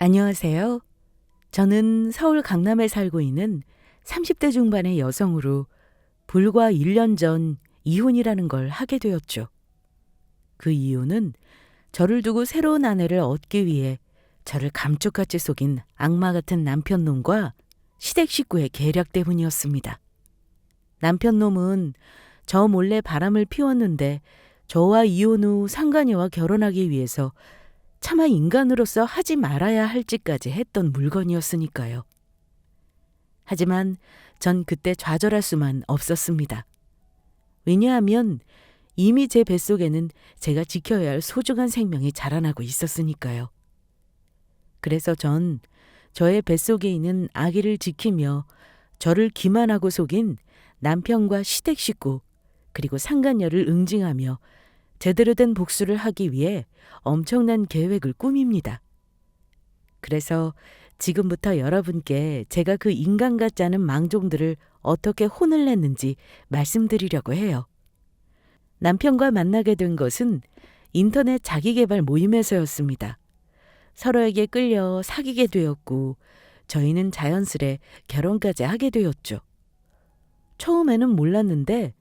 안녕하세요. 저는 서울 강남에 살고 있는 30대 중반의 여성으로 불과 1년 전 이혼이라는 걸 하게 되었죠. 그 이유는 저를 두고 새로운 아내를 얻기 위해 저를 감쪽같이 속인 악마 같은 남편놈과 시댁 식구의 계략 때문이었습니다. 남편놈은 저 몰래 바람을 피웠는데 저와 이혼 후 상간녀와 결혼하기 위해서 차마 인간으로서 하지 말아야 할 짓까지 했던 물건이었으니까요. 하지만 전 그때 좌절할 수만 없었습니다. 왜냐하면 이미 제 뱃속에는 제가 지켜야 할 소중한 생명이 자라나고 있었으니까요. 그래서 전 저의 뱃속에 있는 아기를 지키며 저를 기만하고 속인 남편과 시댁 식구 그리고 상간녀를 응징하며 제대로 된 복수를 하기 위해 엄청난 계획을 꾸밉니다. 그래서 지금부터 여러분께 제가 그 인간 같지 않은 망종들을 어떻게 혼을 냈는지 말씀드리려고 해요. 남편과 만나게 된 것은 인터넷 자기계발 모임에서였습니다. 서로에게 끌려 사귀게 되었고 저희는 자연스레 결혼까지 하게 되었죠. 처음에는 몰랐는데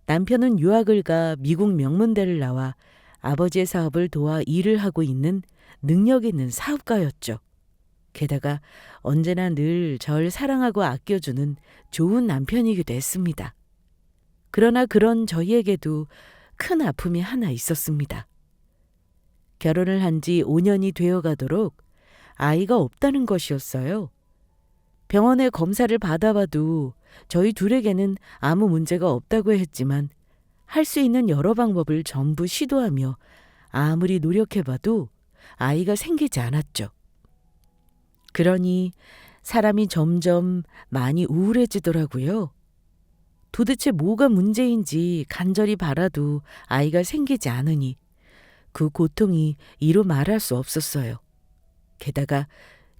남편은 유학을 가 미국 명문대를 나와 아버지의 사업을 도와 일을 하고 있는 능력 있는 사업가였죠. 게다가 언제나 늘 절 사랑하고 아껴주는 좋은 남편이기도 했습니다. 그러나 그런 저희에게도 큰 아픔이 하나 있었습니다. 결혼을 한 지 5년이 되어 가도록 아이가 없다는 것이었어요. 병원에 검사를 받아봐도 저희 둘에게는 아무 문제가 없다고 했지만 할 수 있는 여러 방법을 전부 시도하며 아무리 노력해봐도 아이가 생기지 않았죠. 그러니 사람이 점점 많이 우울해지더라고요. 도대체 뭐가 문제인지 간절히 바라도 아이가 생기지 않으니 그 고통이 이루 말할 수 없었어요. 게다가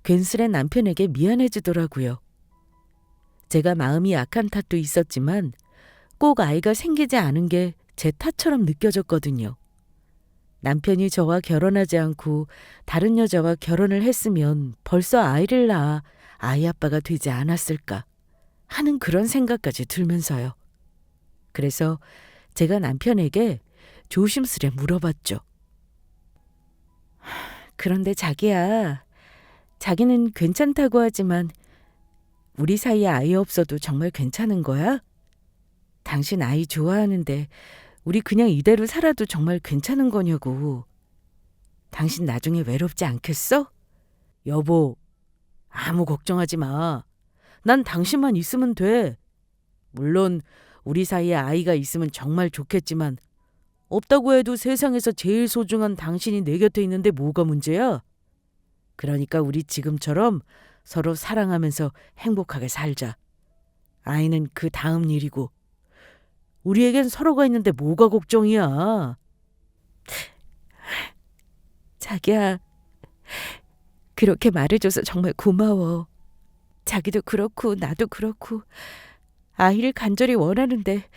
괜스레 남편에게 미안해지더라고요. 제가 마음이 약한 탓도 있었지만 꼭 아이가 생기지 않은 게 제 탓처럼 느껴졌거든요. 남편이 저와 결혼하지 않고 다른 여자와 결혼을 했으면 벌써 아이를 낳아 아이 아빠가 되지 않았을까 하는 그런 생각까지 들면서요. 그래서 제가 남편에게 조심스레 물어봤죠. 그런데 자기야, 자기는 괜찮다고 하지만 우리 사이에 아이 없어도 정말 괜찮은 거야? 당신 아이 좋아하는데 우리 그냥 이대로 살아도 정말 괜찮은 거냐고. 당신 나중에 외롭지 않겠어? 여보, 아무 걱정하지 마. 난 당신만 있으면 돼. 물론 우리 사이에 아이가 있으면 정말 좋겠지만 없다고 해도 세상에서 제일 소중한 당신이 내 곁에 있는데 뭐가 문제야? 그러니까 우리 지금처럼 서로 사랑하면서 행복하게 살자. 아이는 그 다음 일이고 우리에겐 서로가 있는데 뭐가 걱정이야. 자기야, 그렇게 말해줘서 정말 고마워. 자기도 그렇고 나도 그렇고 아이를 간절히 원하는데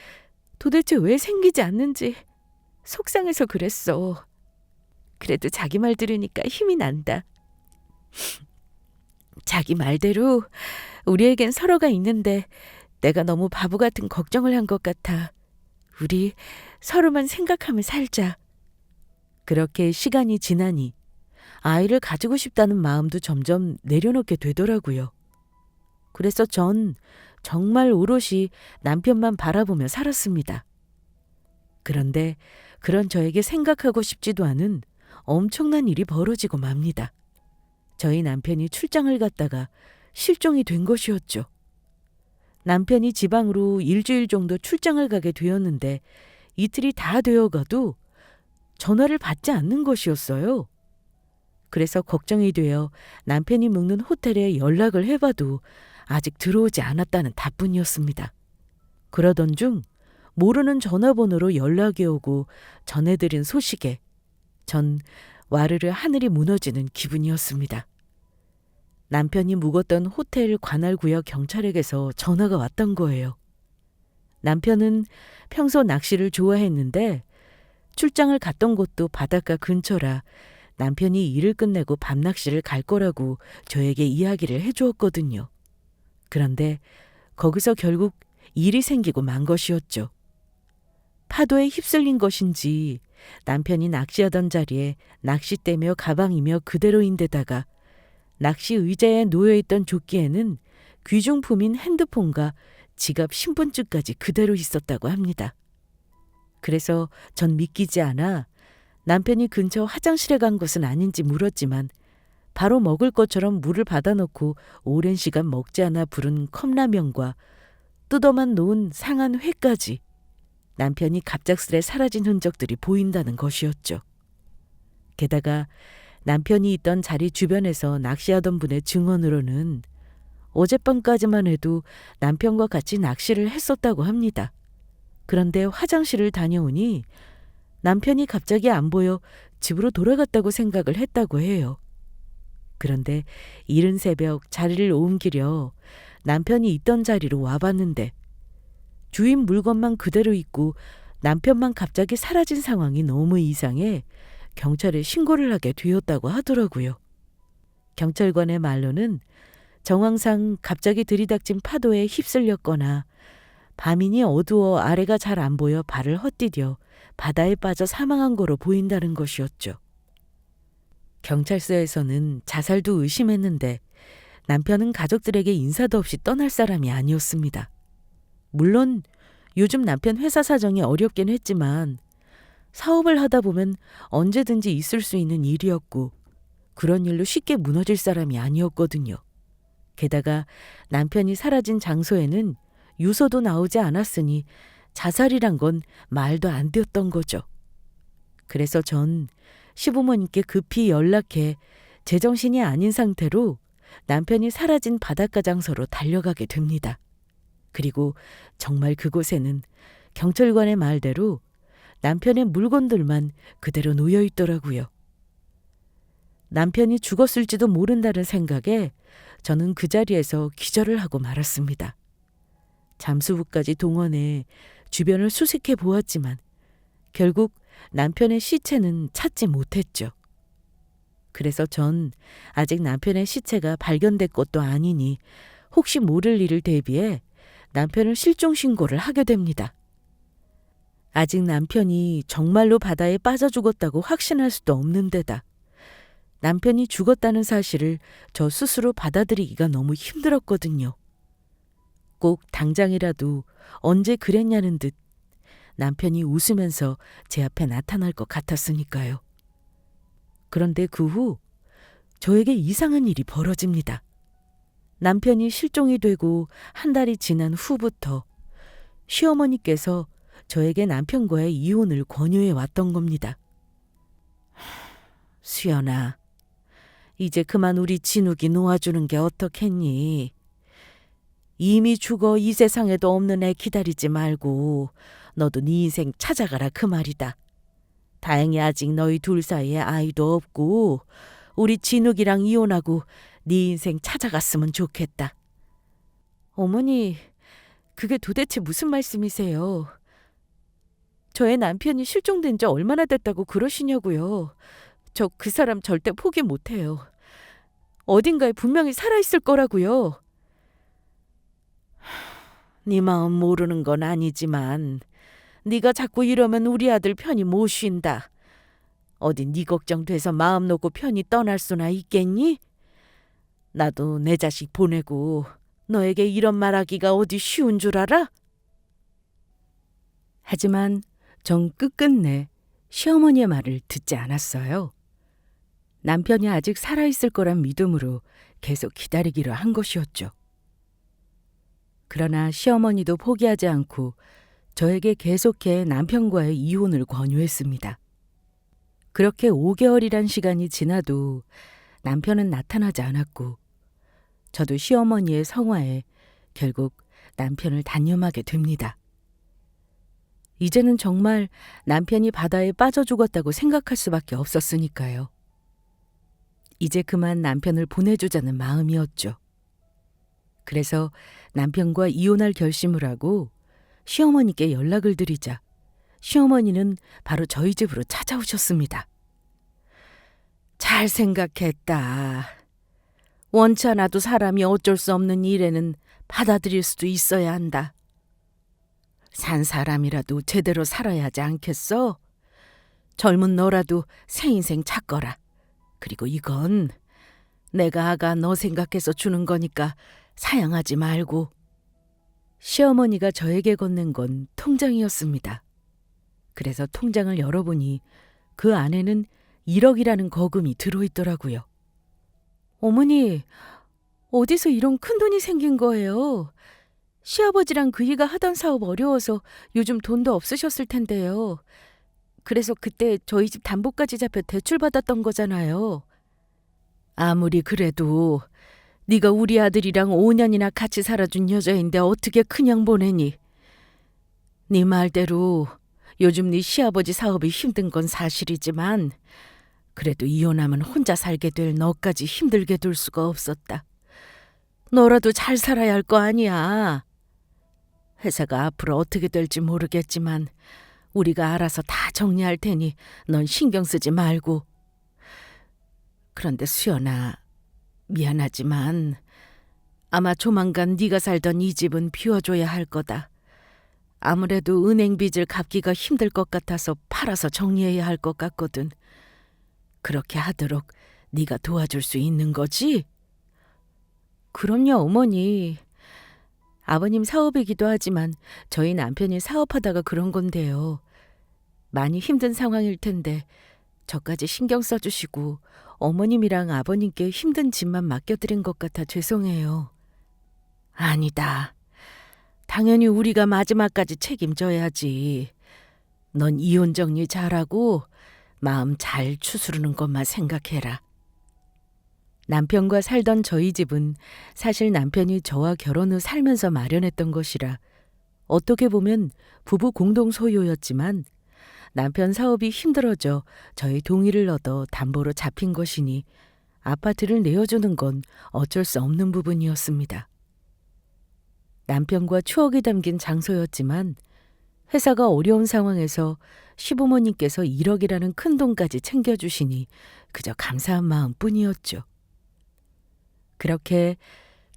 도대체 왜 생기지 않는지 속상해서 그랬어. 그래도 자기 말 들으니까 힘이 난다. 자기 말대로 우리에겐 서로가 있는데 내가 너무 바보 같은 걱정을 한 것 같아. 우리 서로만 생각하며 살자. 그렇게 시간이 지나니 아이를 가지고 싶다는 마음도 점점 내려놓게 되더라고요. 그래서 전 정말 오롯이 남편만 바라보며 살았습니다. 그런데 그런 저에게 생각하고 싶지도 않은 엄청난 일이 벌어지고 맙니다. 저희 남편이 출장을 갔다가 실종이 된 것이었죠. 남편이 지방으로 일주일 정도 출장을 가게 되었는데 이틀이 다 되어가도 전화를 받지 않는 것이었어요. 그래서 걱정이 되어 남편이 묵는 호텔에 연락을 해봐도 아직 들어오지 않았다는 답뿐이었습니다. 그러던 중 모르는 전화번호로 연락이 오고 전해드린 소식에 전 와르르 하늘이 무너지는 기분이었습니다. 남편이 묵었던 호텔 관할구역 경찰에게서 전화가 왔던 거예요. 남편은 평소 낚시를 좋아했는데 출장을 갔던 곳도 바닷가 근처라 남편이 일을 끝내고 밤낚시를 갈 거라고 저에게 이야기를 해주었거든요. 그런데 거기서 결국 일이 생기고 만 것이었죠. 파도에 휩쓸린 것인지 남편이 낚시하던 자리에 낚싯대며 가방이며 그대로인데다가 낚시 의자에 놓여있던 조끼에는 귀중품인 핸드폰과 지갑 신분증까지 그대로 있었다고 합니다. 그래서 전 믿기지 않아 남편이 근처 화장실에 간 것은 아닌지 물었지만 바로 먹을 것처럼 물을 받아놓고 오랜 시간 먹지 않아 부른 컵라면과 뜯어만 놓은 상한 회까지 남편이 갑작스레 사라진 흔적들이 보인다는 것이었죠. 게다가 남편이 있던 자리 주변에서 낚시하던 분의 증언으로는 어젯밤까지만 해도 남편과 같이 낚시를 했었다고 합니다. 그런데 화장실을 다녀오니 남편이 갑자기 안 보여 집으로 돌아갔다고 생각을 했다고 해요. 그런데 이른 새벽 자리를 옮기려 남편이 있던 자리로 와봤는데 주인 물건만 그대로 있고 남편만 갑자기 사라진 상황이 너무 이상해 경찰에 신고를 하게 되었다고 하더라고요. 경찰관의 말로는 정황상 갑자기 들이닥친 파도에 휩쓸렸거나 밤이니 어두워 아래가 잘 안 보여 발을 헛디뎌 바다에 빠져 사망한 거로 보인다는 것이었죠. 경찰서에서는 자살도 의심했는데 남편은 가족들에게 인사도 없이 떠날 사람이 아니었습니다. 물론 요즘 남편 회사 사정이 어렵긴 했지만 사업을 하다 보면 언제든지 있을 수 있는 일이었고 그런 일로 쉽게 무너질 사람이 아니었거든요. 게다가 남편이 사라진 장소에는 유서도 나오지 않았으니 자살이란 건 말도 안 되었던 거죠. 그래서 전 시부모님께 급히 연락해 제정신이 아닌 상태로 남편이 사라진 바닷가 장소로 달려가게 됩니다. 그리고 정말 그곳에는 경찰관의 말대로 남편의 물건들만 그대로 놓여 있더라고요. 남편이 죽었을지도 모른다는 생각에 저는 그 자리에서 기절을 하고 말았습니다. 잠수부까지 동원해 주변을 수색해 보았지만 결국 남편의 시체는 찾지 못했죠. 그래서 전 아직 남편의 시체가 발견된 것도 아니니 혹시 모를 일을 대비해 남편을 실종 신고를 하게 됩니다. 아직 남편이 정말로 바다에 빠져 죽었다고 확신할 수도 없는 데다 남편이 죽었다는 사실을 저 스스로 받아들이기가 너무 힘들었거든요. 꼭 당장이라도 언제 그랬냐는 듯 남편이 웃으면서 제 앞에 나타날 것 같았으니까요. 그런데 그 후 저에게 이상한 일이 벌어집니다. 남편이 실종이 되고 한 달이 지난 후부터 시어머니께서 저에게 남편과의 이혼을 권유해 왔던 겁니다. 수연아, 이제 그만 우리 진욱이 놓아주는 게 어떻겠니? 이미 죽어 이 세상에도 없는 애 기다리지 말고 너도 네 인생 찾아가라 그 말이다. 다행히 아직 너희 둘 사이에 아이도 없고 우리 진욱이랑 이혼하고 네 인생 찾아갔으면 좋겠다. 어머니, 그게 도대체 무슨 말씀이세요? 저의 남편이 실종된 지 얼마나 됐다고 그러시냐고요. 저 그 사람 절대 포기 못해요. 어딘가에 분명히 살아있을 거라고요. 네 마음 모르는 건 아니지만 네가 자꾸 이러면 우리 아들 편히 못 쉰다. 어디 네 걱정돼서 마음 놓고 편히 떠날 수나 있겠니? 나도 내 자식 보내고 너에게 이런 말하기가 어디 쉬운 줄 알아? 하지만 전 끝끝내 시어머니의 말을 듣지 않았어요. 남편이 아직 살아있을 거란 믿음으로 계속 기다리기로 한 것이었죠. 그러나 시어머니도 포기하지 않고 저에게 계속해 남편과의 이혼을 권유했습니다. 그렇게 5개월이란 시간이 지나도 남편은 나타나지 않았고 저도 시어머니의 성화에 결국 남편을 단념하게 됩니다. 이제는 정말 남편이 바다에 빠져 죽었다고 생각할 수밖에 없었으니까요. 이제 그만 남편을 보내주자는 마음이었죠. 그래서 남편과 이혼할 결심을 하고 시어머니께 연락을 드리자 시어머니는 바로 저희 집으로 찾아오셨습니다. 잘 생각했다. 원치 않아도 사람이 어쩔 수 없는 일에는 받아들일 수도 있어야 한다. 산 사람이라도 제대로 살아야 하지 않겠어? 젊은 너라도 새 인생 찾거라. 그리고 이건 내가 아가 너 생각해서 주는 거니까 사양하지 말고. 시어머니가 저에게 건넨 건 통장이었습니다. 그래서 통장을 열어보니 그 안에는 1억이라는 거금이 들어있더라고요. 어머니, 어디서 이런 큰돈이 생긴 거예요? 시아버지랑 그이가 하던 사업 어려워서 요즘 돈도 없으셨을 텐데요. 그래서 그때 저희 집 담보까지 잡혀 대출받았던 거잖아요. 아무리 그래도 네가 우리 아들이랑 5년이나 같이 살아준 여자인데 어떻게 그냥 보내니? 네 말대로 요즘 네 시아버지 사업이 힘든 건 사실이지만 그래도 이혼하면 혼자 살게 될 너까지 힘들게 둘 수가 없었다. 너라도 잘 살아야 할 거 아니야. 회사가 앞으로 어떻게 될지 모르겠지만 우리가 알아서 다 정리할 테니 넌 신경 쓰지 말고. 그런데 수연아, 미안하지만 아마 조만간 네가 살던 이 집은 비워줘야 할 거다. 아무래도 은행 빚을 갚기가 힘들 것 같아서 팔아서 정리해야 할 것 같거든. 그렇게 하도록 네가 도와줄 수 있는 거지? 그럼요, 어머니. 아버님 사업이기도 하지만 저희 남편이 사업하다가 그런 건데요. 많이 힘든 상황일 텐데 저까지 신경 써주시고 어머님이랑 아버님께 힘든 짐만 맡겨드린 것 같아 죄송해요. 아니다. 당연히 우리가 마지막까지 책임져야지. 넌 이혼 정리 잘하고 마음 잘 추스르는 것만 생각해라. 남편과 살던 저희 집은 사실 남편이 저와 결혼 후 살면서 마련했던 것이라 어떻게 보면 부부 공동 소유였지만 남편 사업이 힘들어져 저희 동의를 얻어 담보로 잡힌 것이니 아파트를 내어주는 건 어쩔 수 없는 부분이었습니다. 남편과 추억이 담긴 장소였지만 회사가 어려운 상황에서 시부모님께서 1억이라는 큰 돈까지 챙겨주시니 그저 감사한 마음뿐이었죠. 그렇게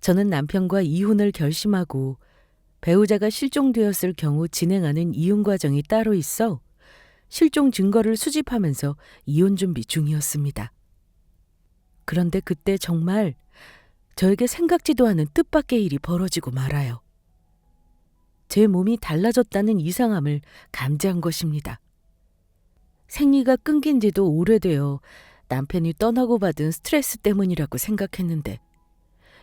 저는 남편과 이혼을 결심하고 배우자가 실종되었을 경우 진행하는 이혼 과정이 따로 있어 실종 증거를 수집하면서 이혼 준비 중이었습니다. 그런데 그때 정말 저에게 생각지도 않은 뜻밖의 일이 벌어지고 말아요. 제 몸이 달라졌다는 이상함을 감지한 것입니다. 생리가 끊긴 지도 오래되어 남편이 떠나고 받은 스트레스 때문이라고 생각했는데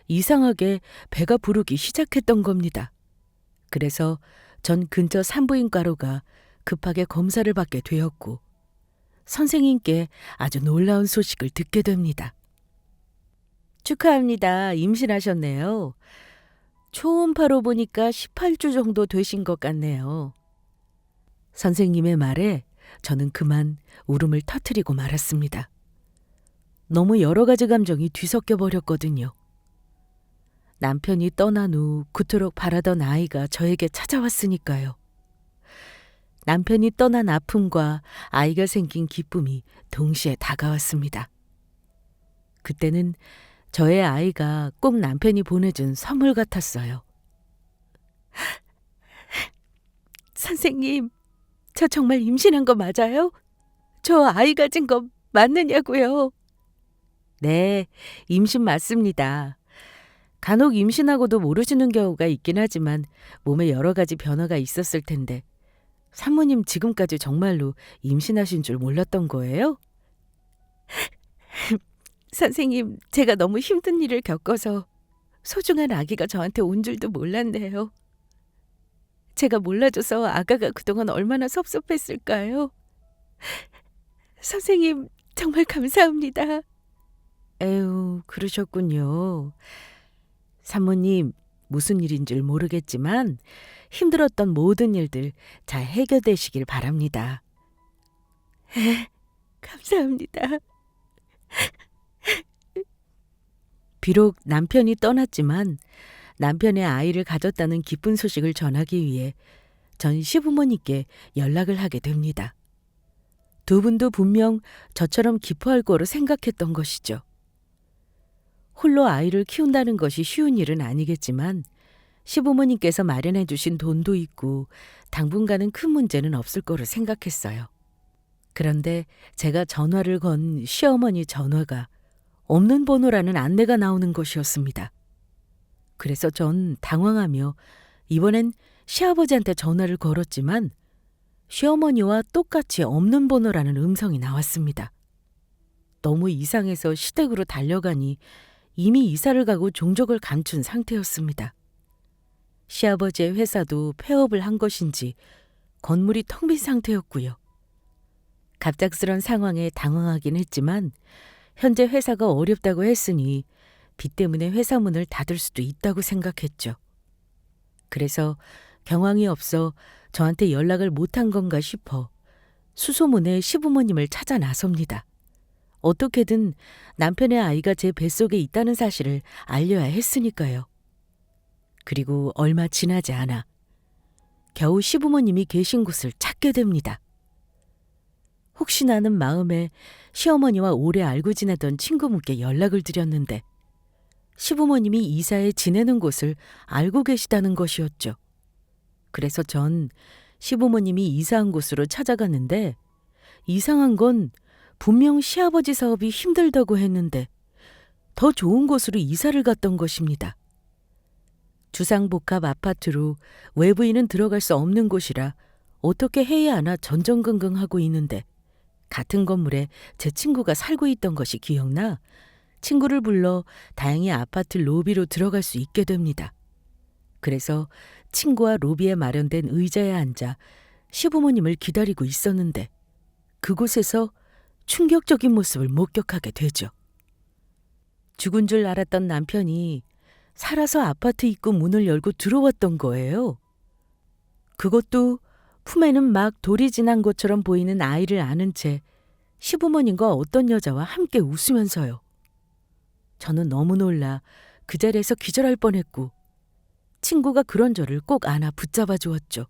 이상하게 배가 부르기 시작했던 겁니다. 그래서 전 근처 산부인과로 가 급하게 검사를 받게 되었고 선생님께 아주 놀라운 소식을 듣게 됩니다. 축하합니다. 임신하셨네요. 초음파로 보니까 18주 정도 되신 것 같네요. 선생님의 말에 저는 그만 울음을 터뜨리고 말았습니다. 너무 여러 가지 감정이 뒤섞여 버렸거든요. 남편이 떠난 후 그토록 바라던 아이가 저에게 찾아왔으니까요. 남편이 떠난 아픔과 아이가 생긴 기쁨이 동시에 다가왔습니다. 그때는 저의 아이가 꼭 남편이 보내준 선물 같았어요. 선생님, 저 정말 임신한 거 맞아요? 저 아이 가진 거 맞느냐고요? 네, 임신 맞습니다. 간혹 임신하고도 모르시는 경우가 있긴 하지만 몸에 여러 가지 변화가 있었을 텐데 산모님 지금까지 정말로 임신하신 줄 몰랐던 거예요? 선생님, 제가 너무 힘든 일을 겪어서 소중한 아기가 저한테 온 줄도 몰랐네요. 제가 몰라줘서 아가가 그동안 얼마나 섭섭했을까요? 선생님, 정말 감사합니다. 에휴, 그러셨군요. 산모님, 무슨 일인 줄 모르겠지만 힘들었던 모든 일들 잘 해결되시길 바랍니다. 감사합니다. 비록 남편이 떠났지만 남편의 아이를 가졌다는 기쁜 소식을 전하기 위해 전 시부모님께 연락을 하게 됩니다. 두 분도 분명 저처럼 기뻐할 거로 생각했던 것이죠. 홀로 아이를 키운다는 것이 쉬운 일은 아니겠지만 시부모님께서 마련해 주신 돈도 있고 당분간은 큰 문제는 없을 거로 생각했어요. 그런데 제가 전화를 건 시어머니 전화가 없는 번호라는 안내가 나오는 것이었습니다. 그래서 전 당황하며 이번엔 시아버지한테 전화를 걸었지만 시어머니와 똑같이 없는 번호라는 음성이 나왔습니다. 너무 이상해서 시댁으로 달려가니 이미 이사를 가고 종족을 감춘 상태였습니다. 시아버지의 회사도 폐업을 한 것인지 건물이 텅 빈 상태였고요. 갑작스런 상황에 당황하긴 했지만 현재 회사가 어렵다고 했으니 빚 때문에 회사 문을 닫을 수도 있다고 생각했죠. 그래서 경황이 없어 저한테 연락을 못한 건가 싶어 수소문에 시부모님을 찾아 나섭니다. 어떻게든 남편의 아이가 제 뱃속에 있다는 사실을 알려야 했으니까요. 그리고 얼마 지나지 않아 겨우 시부모님이 계신 곳을 찾게 됩니다. 혹시나 하는 마음에 시어머니와 오래 알고 지내던 친구분께 연락을 드렸는데 시부모님이 이사해 지내는 곳을 알고 계시다는 것이었죠. 그래서 전 시부모님이 이사한 곳으로 찾아갔는데 이상한 건 분명 시아버지 사업이 힘들다고 했는데 더 좋은 곳으로 이사를 갔던 것입니다. 주상복합 아파트로 외부인은 들어갈 수 없는 곳이라 어떻게 해야 하나 전전긍긍하고 있는데 같은 건물에 제 친구가 살고 있던 것이 기억나 친구를 불러 다행히 아파트 로비로 들어갈 수 있게 됩니다. 그래서 친구와 로비에 마련된 의자에 앉아 시부모님을 기다리고 있었는데 그곳에서 충격적인 모습을 목격하게 되죠. 죽은 줄 알았던 남편이 살아서 아파트 입구 문을 열고 들어왔던 거예요. 그것도 품에는 막 돌이 지난 것처럼 보이는 아이를 안은 채 시부모님과 어떤 여자와 함께 웃으면서요. 저는 너무 놀라 그 자리에서 기절할 뻔했고 친구가 그런 저를 꼭 안아 붙잡아 주었죠.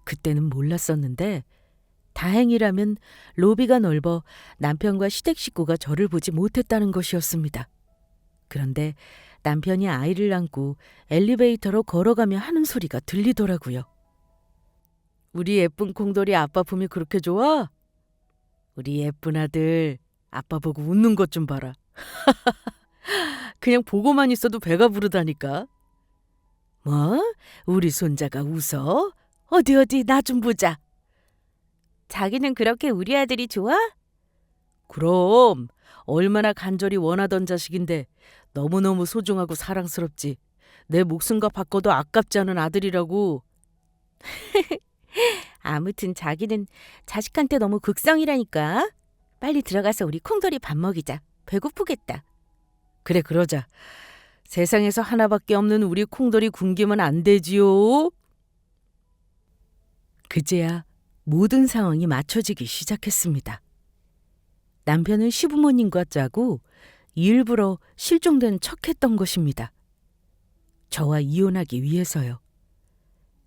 그때는 몰랐었는데 다행이라면 로비가 넓어 남편과 시댁 식구가 저를 보지 못했다는 것이었습니다. 그런데 남편이 아이를 안고 엘리베이터로 걸어가며 하는 소리가 들리더라고요. 우리 예쁜 콩돌이 아빠 품이 그렇게 좋아? 우리 예쁜 아들 아빠 보고 웃는 것 좀 봐라. 그냥 보고만 있어도 배가 부르다니까. 뭐? 우리 손자가 웃어? 어디 나 좀 보자. 자기는 그렇게 우리 아들이 좋아? 그럼 얼마나 간절히 원하던 자식인데 너무너무 소중하고 사랑스럽지. 내 목숨과 바꿔도 아깝지 않은 아들이라고. 아무튼 자기는 자식한테 너무 극성이라니까. 빨리 들어가서 우리 콩돌이 밥 먹이자. 배고프겠다. 그래 그러자. 세상에서 하나밖에 없는 우리 콩돌이 굶기면 안 되지요. 그제야 모든 상황이 맞춰지기 시작했습니다. 남편은 시부모님과 짜고 일부러 실종된 척했던 것입니다. 저와 이혼하기 위해서요.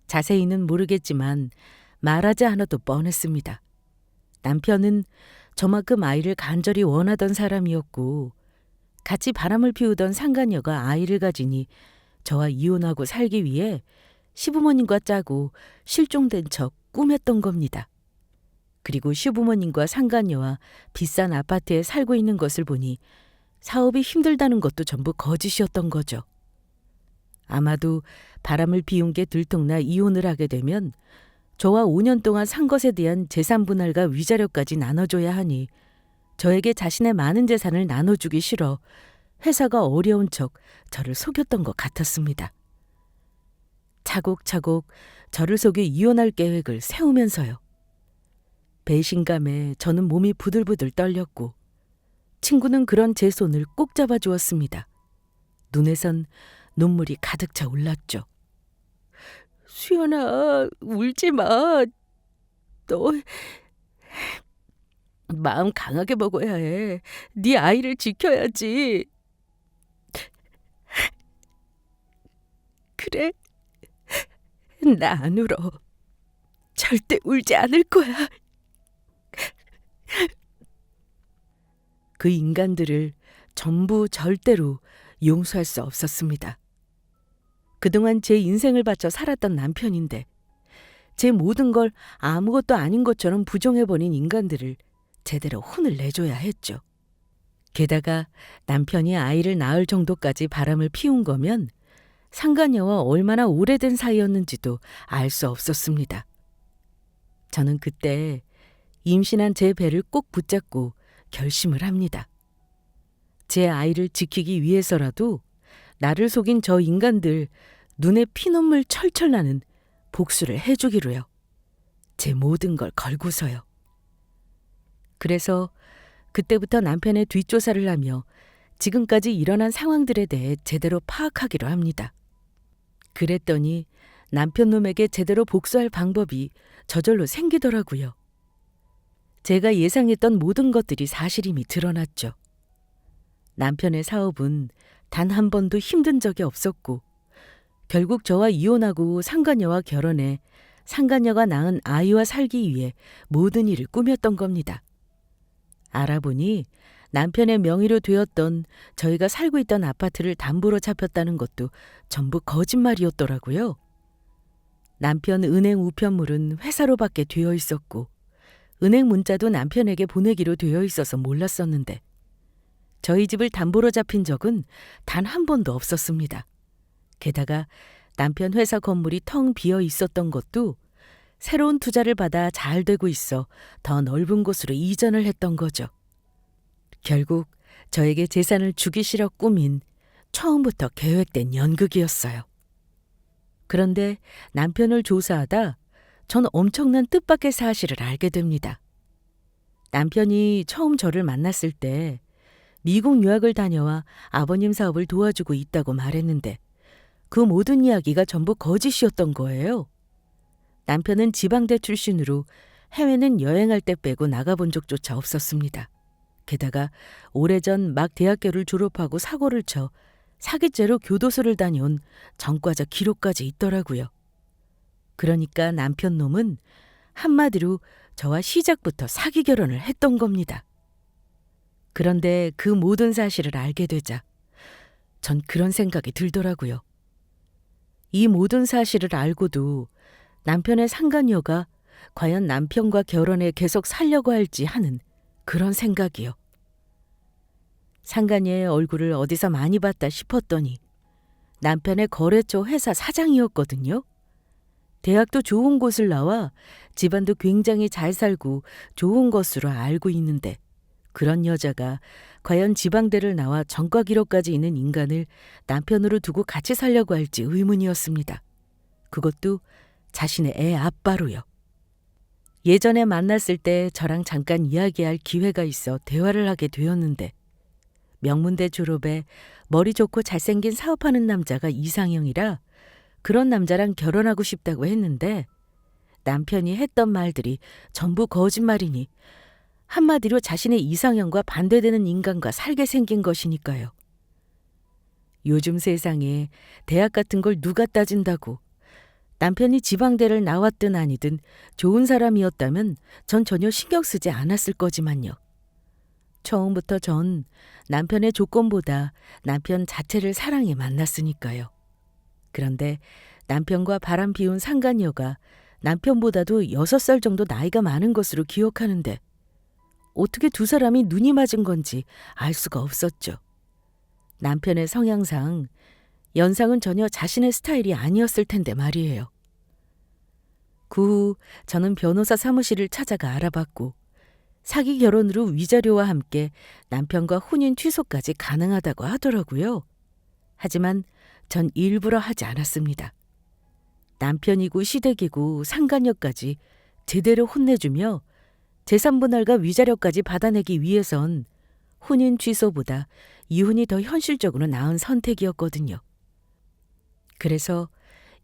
자세히는 모르겠지만 말하지 않아도 뻔했습니다. 남편은 저만큼 아이를 간절히 원하던 사람이었고 같이 바람을 피우던 상간녀가 아이를 가지니 저와 이혼하고 살기 위해 시부모님과 짜고 실종된 척 꾸몄던 겁니다. 그리고 시부모님과 상간녀와 비싼 아파트에 살고 있는 것을 보니 사업이 힘들다는 것도 전부 거짓이었던 거죠. 아마도 바람을 피운 게 들통나 이혼을 하게 되면 저와 5년 동안 산 것에 대한 재산 분할과 위자료까지 나눠줘야 하니 저에게 자신의 많은 재산을 나눠주기 싫어 회사가 어려운 척 저를 속였던 것 같았습니다. 차곡차곡 저를 속여 이혼할 계획을 세우면서요. 배신감에 저는 몸이 부들부들 떨렸고 친구는 그런 제 손을 꼭 잡아주었습니다. 눈에선 눈물이 가득 차 올랐죠. 수연아, 울지 마. 너 마음 강하게 먹어야 해. 네 아이를 지켜야지. 그래, 나 안 울어. 절대 울지 않을 거야. 그 인간들을 전부 절대로 용서할 수 없었습니다. 그동안 제 인생을 바쳐 살았던 남편인데 제 모든 걸 아무것도 아닌 것처럼 부정해버린 인간들을 제대로 혼을 내줘야 했죠. 게다가 남편이 아이를 낳을 정도까지 바람을 피운 거면 상간녀와 얼마나 오래된 사이였는지도 알 수 없었습니다. 저는 그때 임신한 제 배를 꼭 붙잡고 결심을 합니다. 제 아이를 지키기 위해서라도 나를 속인 저 인간들 눈에 피눈물 철철 나는 복수를 해주기로요. 제 모든 걸 걸고서요. 그래서 그때부터 남편의 뒷조사를 하며 지금까지 일어난 상황들에 대해 제대로 파악하기로 합니다. 그랬더니 남편 놈에게 제대로 복수할 방법이 저절로 생기더라고요. 제가 예상했던 모든 것들이 사실임이 드러났죠. 남편의 사업은 단 한 번도 힘든 적이 없었고 결국 저와 이혼하고 상간녀와 결혼해 상간녀가 낳은 아이와 살기 위해 모든 일을 꾸몄던 겁니다. 알아보니 남편의 명의로 되었던 저희가 살고 있던 아파트를 담보로 잡혔다는 것도 전부 거짓말이었더라고요. 남편 은행 우편물은 회사로밖에 되어 있었고 은행 문자도 남편에게 보내기로 되어 있어서 몰랐었는데 저희 집을 담보로 잡힌 적은 단 한 번도 없었습니다. 게다가 남편 회사 건물이 텅 비어 있었던 것도 새로운 투자를 받아 잘 되고 있어 더 넓은 곳으로 이전을 했던 거죠. 결국 저에게 재산을 주기 싫어 꾸민 처음부터 계획된 연극이었어요. 그런데 남편을 조사하다 전 엄청난 뜻밖의 사실을 알게 됩니다. 남편이 처음 저를 만났을 때 미국 유학을 다녀와 아버님 사업을 도와주고 있다고 말했는데 그 모든 이야기가 전부 거짓이었던 거예요. 남편은 지방대 출신으로 해외는 여행할 때 빼고 나가본 적조차 없었습니다. 게다가 오래전 막 대학교를 졸업하고 사고를 쳐 사기죄로 교도소를 다녀온 전과자 기록까지 있더라고요. 그러니까 남편 놈은 한마디로 저와 시작부터 사기 결혼을 했던 겁니다. 그런데 그 모든 사실을 알게 되자 전 그런 생각이 들더라고요. 이 모든 사실을 알고도 남편의 상간녀가 과연 남편과 결혼해 계속 살려고 할지 하는 그런 생각이요. 상간녀의 얼굴을 어디서 많이 봤다 싶었더니 남편의 거래처 회사 사장이었거든요. 대학도 좋은 곳을 나와 집안도 굉장히 잘 살고 좋은 것으로 알고 있는데 그런 여자가 과연 지방대를 나와 전과 기록까지 있는 인간을 남편으로 두고 같이 살려고 할지 의문이었습니다. 그것도 자신의 애 아빠로요. 예전에 만났을 때 저랑 잠깐 이야기할 기회가 있어 대화를 하게 되었는데 명문대 졸업에 머리 좋고 잘생긴 사업하는 남자가 이상형이라 그런 남자랑 결혼하고 싶다고 했는데 남편이 했던 말들이 전부 거짓말이니 한마디로 자신의 이상형과 반대되는 인간과 살게 생긴 것이니까요. 요즘 세상에 대학 같은 걸 누가 따진다고 남편이 지방대를 나왔든 아니든 좋은 사람이었다면 전 전혀 신경 쓰지 않았을 거지만요. 처음부터 전 남편의 조건보다 남편 자체를 사랑해 만났으니까요. 그런데 남편과 바람 피운 상간녀가 남편보다도 6살 정도 나이가 많은 것으로 기억하는데 어떻게 두 사람이 눈이 맞은 건지 알 수가 없었죠. 남편의 성향상 연상은 전혀 자신의 스타일이 아니었을 텐데 말이에요. 그 후 저는 변호사 사무실을 찾아가 알아봤고 사기 결혼으로 위자료와 함께 남편과 혼인 취소까지 가능하다고 하더라고요. 하지만 전 일부러 하지 않았습니다. 남편이고 시댁이고 상간녀까지 제대로 혼내주며 재산분할과 위자료까지 받아내기 위해선 혼인 취소보다 이혼이 더 현실적으로 나은 선택이었거든요. 그래서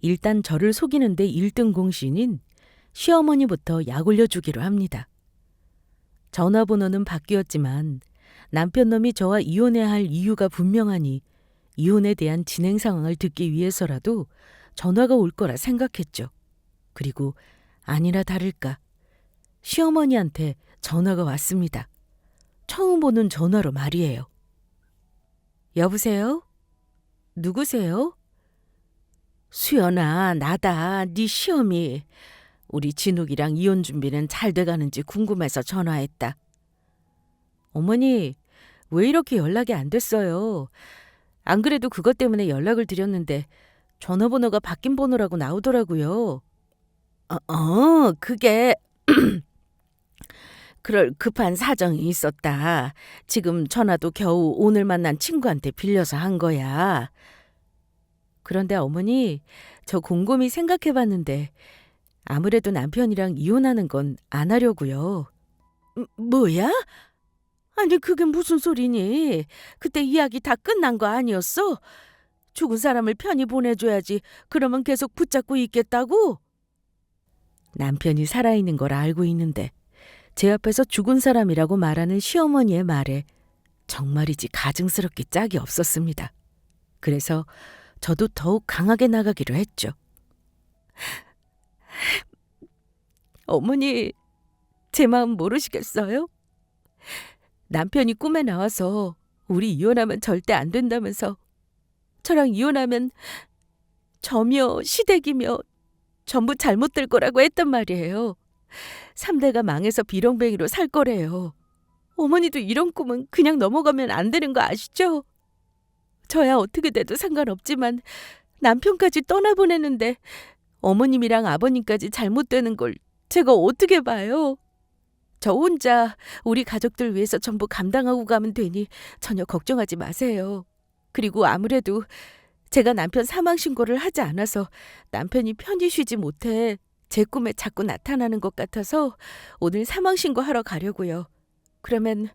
일단 저를 속이는데 1등 공신인 시어머니부터 약 올려주기로 합니다. 전화번호는 바뀌었지만 남편 놈이 저와 이혼해야 할 이유가 분명하니 이혼에 대한 진행 상황을 듣기 위해서라도 전화가 올 거라 생각했죠. 그리고 아니나 다를까 시어머니한테 전화가 왔습니다. 처음 보는 전화로 말이에요. 여보세요? 누구세요? 수연아, 나다. 네 시험이. 우리 진욱이랑 이혼 준비는 잘 돼가는지 궁금해서 전화했다. 어머니, 왜 이렇게 연락이 안 됐어요? 안 그래도 그것 때문에 연락을 드렸는데 전화번호가 바뀐 번호라고 나오더라고요. 그게 그럴 급한 사정이 있었다. 지금 전화도 겨우 오늘 만난 친구한테 빌려서 한 거야. 그런데 어머니, 저 곰곰이 생각해봤는데 아무래도 남편이랑 이혼하는 건 안 하려고요. 뭐야? 아니 그게 무슨 소리니? 그때 이야기 다 끝난 거 아니었어? 죽은 사람을 편히 보내줘야지. 그러면 계속 붙잡고 있겠다고? 남편이 살아있는 걸 알고 있는데 제 앞에서 죽은 사람이라고 말하는 시어머니의 말에 정말이지 가증스럽게 짝이 없었습니다. 그래서 저도 더욱 강하게 나가기로 했죠. 어머니, 제 마음 모르시겠어요? 남편이 꿈에 나와서 우리 이혼하면 절대 안 된다면서 저랑 이혼하면 저며 시댁이며 전부 잘못될 거라고 했단 말이에요. 3대가 망해서 비렁뱅이로 살 거래요. 어머니도 이런 꿈은 그냥 넘어가면 안 되는 거 아시죠? 저야 어떻게 돼도 상관없지만 남편까지 떠나보내는데 어머님이랑 아버님까지 잘못되는 걸 제가 어떻게 봐요? 저 혼자 우리 가족들 위해서 전부 감당하고 가면 되니 전혀 걱정하지 마세요. 그리고 아무래도 제가 남편 사망 신고를 하지 않아서 남편이 편히 쉬지 못해 제 꿈에 자꾸 나타나는 것 같아서 오늘 사망 신고하러 가려고요. 그러면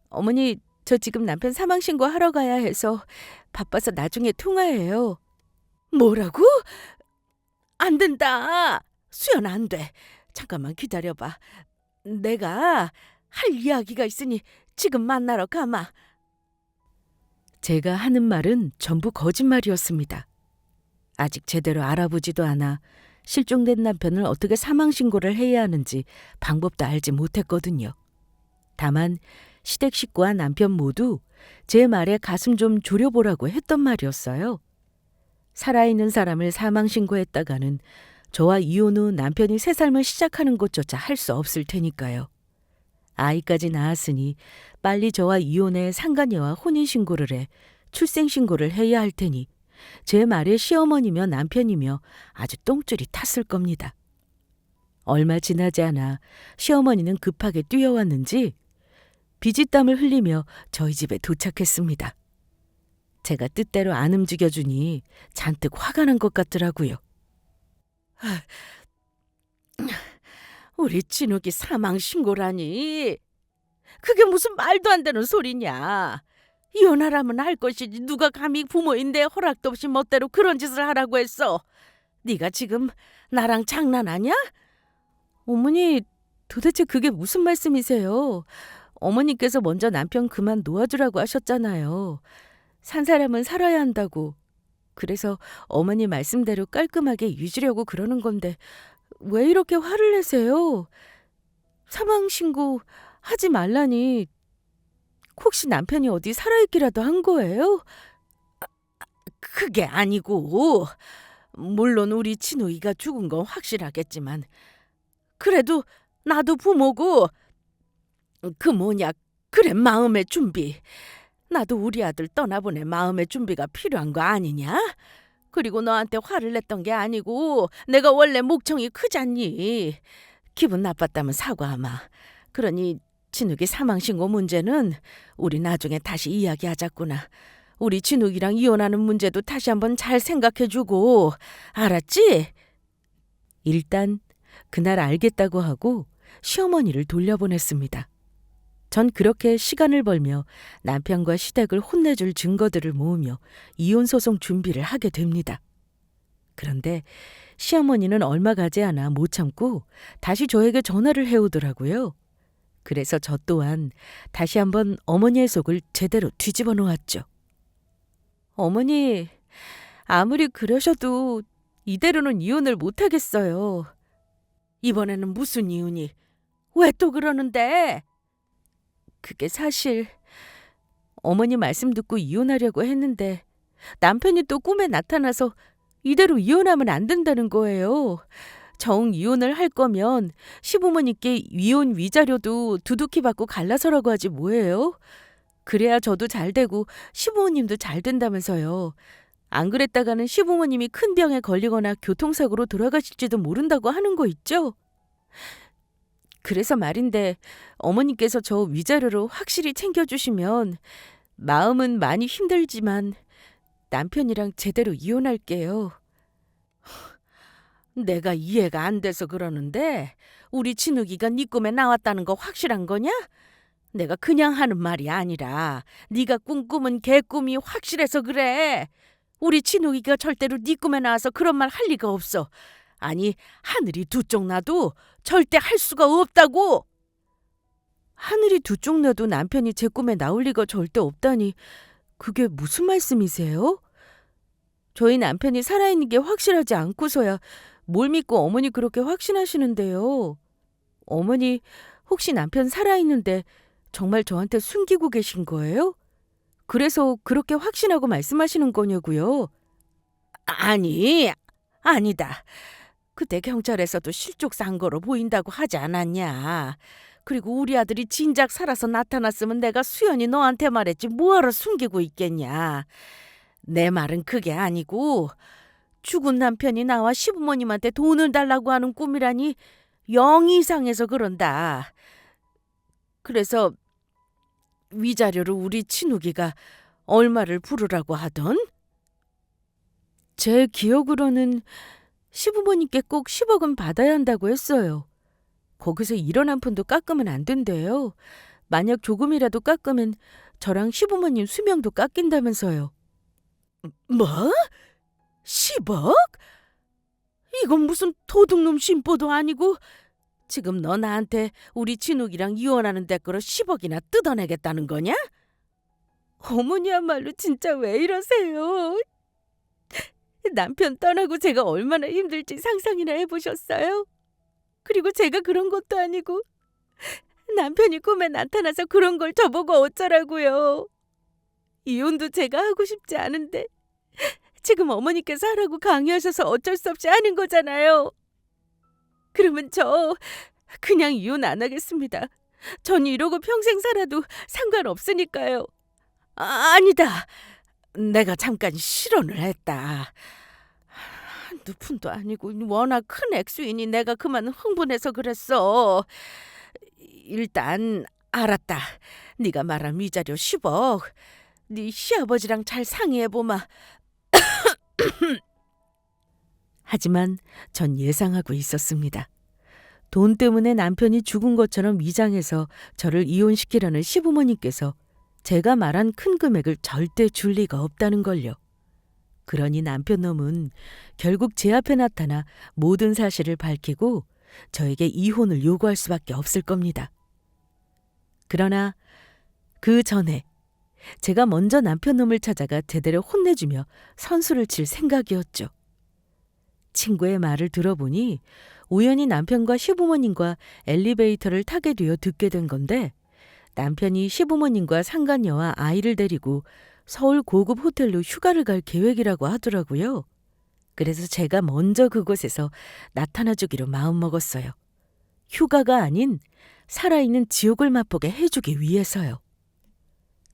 어머니, 저 지금 남편 사망 신고하러 가야 해서 바빠서 나중에 통화해요. 뭐라고? 안 된다. 수연 안 돼. 잠깐만 기다려봐. 내가 할 이야기가 있으니 지금 만나러 가마. 제가 하는 말은 전부 거짓말이었습니다. 아직 제대로 알아보지도 않아 실종된 남편을 어떻게 사망신고를 해야 하는지 방법도 알지 못했거든요. 다만 시댁 식구와 남편 모두 제 말에 가슴 좀 졸여보라고 했던 말이었어요. 살아있는 사람을 사망신고했다가는 저와 이혼 후 남편이 새 삶을 시작하는 것조차 할 수 없을 테니까요. 아이까지 낳았으니 빨리 저와 이혼해 상간녀와 혼인신고를 해 출생신고를 해야 할 테니 제 말에 시어머니며 남편이며 아주 똥줄이 탔을 겁니다. 얼마 지나지 않아 시어머니는 급하게 뛰어왔는지 비지땀을 흘리며 저희 집에 도착했습니다. 제가 뜻대로 안 움직여주니 잔뜩 화가 난 것 같더라고요. 우리 진욱이 사망 신고라니. 그게 무슨 말도 안 되는 소리냐. 이혼하라면 할 것이지 누가 감히 부모인데 허락도 없이 멋대로 그런 짓을 하라고 했어. 네가 지금 나랑 장난하냐? 어머니, 도대체 그게 무슨 말씀이세요? 어머니께서 먼저 남편 그만 놓아주라고 하셨잖아요. 산 사람은 살아야 한다고. 그래서 어머니 말씀대로 깔끔하게 유지려고 그러는 건데 왜 이렇게 화를 내세요? 사망신고 하지 말라니 혹시 남편이 어디 살아있기라도 한 거예요? 그게 아니고 물론 우리 진우이가 죽은 건 확실하겠지만 그래도 나도 부모고 그 뭐냐 그래 마음의 준비 나도 우리 아들 떠나보낼 마음의 준비가 필요한 거 아니냐? 그리고 너한테 화를 냈던 게 아니고 내가 원래 목청이 크잖니. 기분 나빴다면 사과하마. 그러니 진욱이 사망신고 문제는 우리 나중에 다시 이야기하자꾸나. 우리 진욱이랑 이혼하는 문제도 다시 한번 잘 생각해주고 알았지? 일단 그날 알겠다고 하고 시어머니를 돌려보냈습니다. 전 그렇게 시간을 벌며 남편과 시댁을 혼내줄 증거들을 모으며 이혼소송 준비를 하게 됩니다. 그런데 시어머니는 얼마 가지 않아 못 참고 다시 저에게 전화를 해오더라고요. 그래서 저 또한 다시 한번 어머니의 속을 제대로 뒤집어 놓았죠. 어머니, 아무리 그러셔도 이대로는 이혼을 못하겠어요. 이번에는 무슨 이유니? 왜 또 그러는데? 그게 사실 어머니 말씀 듣고 이혼하려고 했는데 남편이 또 꿈에 나타나서 이대로 이혼하면 안 된다는 거예요. 정 이혼을 할 거면 시부모님께 이혼 위자료도 두둑히 받고 갈라서라고 하지 뭐예요? 그래야 저도 잘 되고 시부모님도 잘 된다면서요. 안 그랬다가는 시부모님이 큰 병에 걸리거나 교통사고로 돌아가실지도 모른다고 하는 거 있죠? 그래서 말인데 어머니께서 저 위자료로 확실히 챙겨주시면 마음은 많이 힘들지만 남편이랑 제대로 이혼할게요. 내가 이해가 안 돼서 그러는데 우리 진욱이가 네 꿈에 나왔다는 거 확실한 거냐? 내가 그냥 하는 말이 아니라 네가 꿈꾸면 걔 꿈이 확실해서 그래. 우리 진욱이가 절대로 네 꿈에 나와서 그런 말 할 리가 없어. 아니 하늘이 두 쪽 나도 절대 할 수가 없다고. 하늘이 두 쪽 나도 남편이 제 꿈에 나올 리가 절대 없다니 그게 무슨 말씀이세요? 저희 남편이 살아있는 게 확실하지 않고서야 뭘 믿고 어머니 그렇게 확신하시는데요. 어머니 혹시 남편 살아있는데 정말 저한테 숨기고 계신 거예요? 그래서 그렇게 확신하고 말씀하시는 거냐고요? 아니, 아니다. 그때 경찰에서도 실족 산 거로 보인다고 하지 않았냐. 그리고 우리 아들이 진작 살아서 나타났으면 내가 수연이 너한테 말했지 뭐하러 숨기고 있겠냐. 내 말은 그게 아니고 죽은 남편이 나와 시부모님한테 돈을 달라고 하는 꿈이라니 영 이상해서 그런다. 그래서 위자료로 우리 친욱이가 얼마를 부르라고 하던? 제 기억으로는 시부모님께 꼭 10억은 받아야 한다고 했어요. 거기서 1원 한 푼도 깎으면 안 된대요. 만약 조금이라도 깎으면 저랑 시부모님 수명도 깎인다면서요. 뭐? 10억? 이건 무슨 도둑놈 심보도 아니고 지금 너 나한테 우리 진욱이랑 이혼하는 대가로 10억이나 뜯어내겠다는 거냐? 어머니야말로 진짜 왜 이러세요? 남편 떠나고 제가 얼마나 힘들지 상상이나 해보셨어요? 그리고 제가 그런 것도 아니고 남편이 꿈에 나타나서 그런 걸 저보고 어쩌라고요. 이혼도 제가 하고 싶지 않은데 지금 어머니께서 하라고 강요하셔서 어쩔 수 없이 하는 거잖아요. 그러면 저 그냥 이혼 안 하겠습니다. 전 이러고 평생 살아도 상관없으니까요. 아니다. 내가 잠깐 실언을 했다. 한두 푼도 아니고 워낙 큰 액수이니 내가 그만 흥분해서 그랬어. 일단 알았다. 네가 말한 위자료 10억. 네 시아버지랑 잘 상의해보마. 하지만 전 예상하고 있었습니다. 돈 때문에 남편이 죽은 것처럼 위장해서 저를 이혼시키려는 시부모님께서 제가 말한 큰 금액을 절대 줄 리가 없다는 걸요. 그러니 남편 놈은 결국 제 앞에 나타나 모든 사실을 밝히고 저에게 이혼을 요구할 수밖에 없을 겁니다. 그러나 그 전에 제가 먼저 남편 놈을 찾아가 제대로 혼내주며 선수를 칠 생각이었죠. 친구의 말을 들어보니 우연히 남편과 시부모님과 엘리베이터를 타게 되어 듣게 된 건데 남편이 시부모님과 상간녀와 아이를 데리고 서울 고급 호텔로 휴가를 갈 계획이라고 하더라고요. 그래서 제가 먼저 그곳에서 나타나주기로 마음먹었어요. 휴가가 아닌 살아있는 지옥을 맛보게 해주기 위해서요.